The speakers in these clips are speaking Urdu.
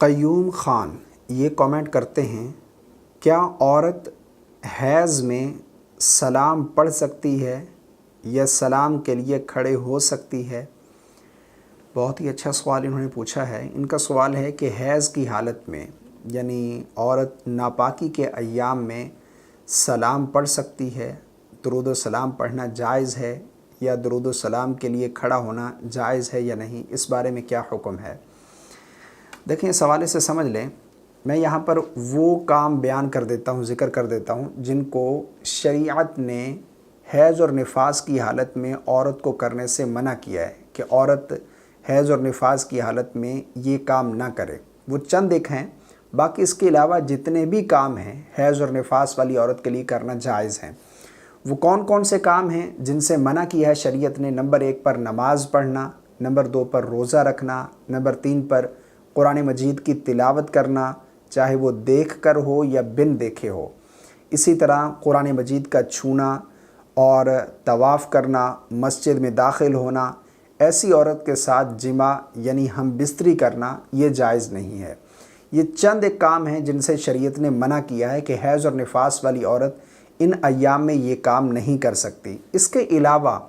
قیوم خان یہ کامنٹ کرتے ہیں، کیا عورت حیض میں سلام پڑھ سکتی ہے یا سلام کے لیے کھڑے ہو سکتی ہے؟ بہت ہی اچھا سوال انہوں نے پوچھا ہے۔ ان کا سوال ہے کہ حیض کی حالت میں یعنی عورت ناپاکی کے ایام میں سلام پڑھ سکتی ہے، درود و سلام پڑھنا جائز ہے یا درود و سلام کے لیے کھڑا ہونا جائز ہے یا نہیں، اس بارے میں کیا حکم ہے؟ دیکھیں، اس حوالے سے سمجھ لیں، میں یہاں پر وہ کام بیان کر دیتا ہوں، ذکر کر دیتا ہوں جن کو شریعت نے حیض اور نفاس کی حالت میں عورت کو کرنے سے منع کیا ہے کہ عورت حیض اور نفاس کی حالت میں یہ کام نہ کرے۔ وہ چند ایک ہیں، باقی اس کے علاوہ جتنے بھی کام ہیں حیض اور نفاس والی عورت کے لیے کرنا جائز ہیں۔ وہ کون کون سے کام ہیں جن سے منع کیا ہے شریعت نے؟ نمبر 1 پر نماز پڑھنا، نمبر 2 پر روزہ رکھنا، نمبر 3 پر قرآن مجید کی تلاوت کرنا، چاہے وہ دیکھ کر ہو یا بن دیکھے ہو۔ اسی طرح قرآن مجید کا چھونا اور طواف کرنا، مسجد میں داخل ہونا، ایسی عورت کے ساتھ جماع یعنی ہم بستری کرنا یہ جائز نہیں ہے۔ یہ چند ایک کام ہیں جن سے شریعت نے منع کیا ہے کہ حیض اور نفاس والی عورت ان ایام میں یہ کام نہیں کر سکتی۔ اس کے علاوہ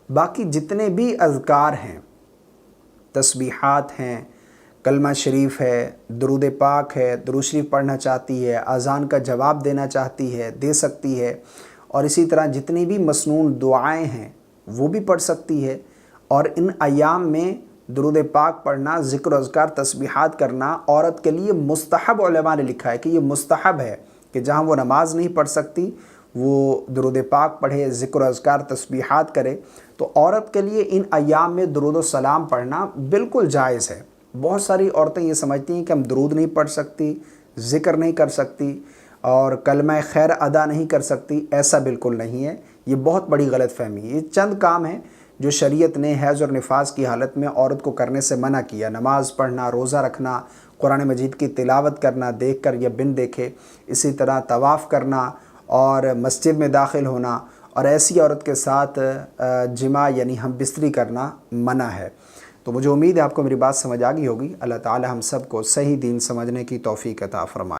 باقی جتنے بھی اذکار ہیں، تسبیحات ہیں، کلمہ شریف ہے، درود پاک ہے، درود شریف پڑھنا چاہتی ہے، اذان کا جواب دینا چاہتی ہے، دے سکتی ہے، اور اسی طرح جتنی بھی مسنون دعائیں ہیں وہ بھی پڑھ سکتی ہے۔ اور ان ایام میں درود پاک پڑھنا، ذکر و اذکار، تسبیحات کرنا عورت کے لیے مستحب، علماء نے لکھا ہے کہ یہ مستحب ہے کہ جہاں وہ نماز نہیں پڑھ سکتی وہ درود پاک پڑھے، ذکر و اذکار، تسبیحات کرے۔ تو عورت کے لیے ان ایام میں درود و سلام پڑھنا بالکل جائز ہے۔ بہت ساری عورتیں یہ سمجھتی ہیں کہ ہم درود نہیں پڑھ سکتی، ذکر نہیں کر سکتی اور کلمہ خیر ادا نہیں کر سکتی۔ ایسا بالکل نہیں ہے، یہ بہت بڑی غلط فہمی ہے۔ یہ چند کام ہیں جو شریعت نے حیض اور نفاس کی حالت میں عورت کو کرنے سے منع کیا: نماز پڑھنا، روزہ رکھنا، قرآن مجید کی تلاوت کرنا دیکھ کر یا بن دیکھے، اسی طرح طواف کرنا اور مسجد میں داخل ہونا، اور ایسی عورت کے ساتھ جماع یعنی ہم بستری کرنا منع ہے۔ تو مجھے امید ہے آپ کو میری بات سمجھ آ گئی ہوگی۔ اللہ تعالی ہم سب کو صحیح دین سمجھنے کی توفیق عطا فرمائے۔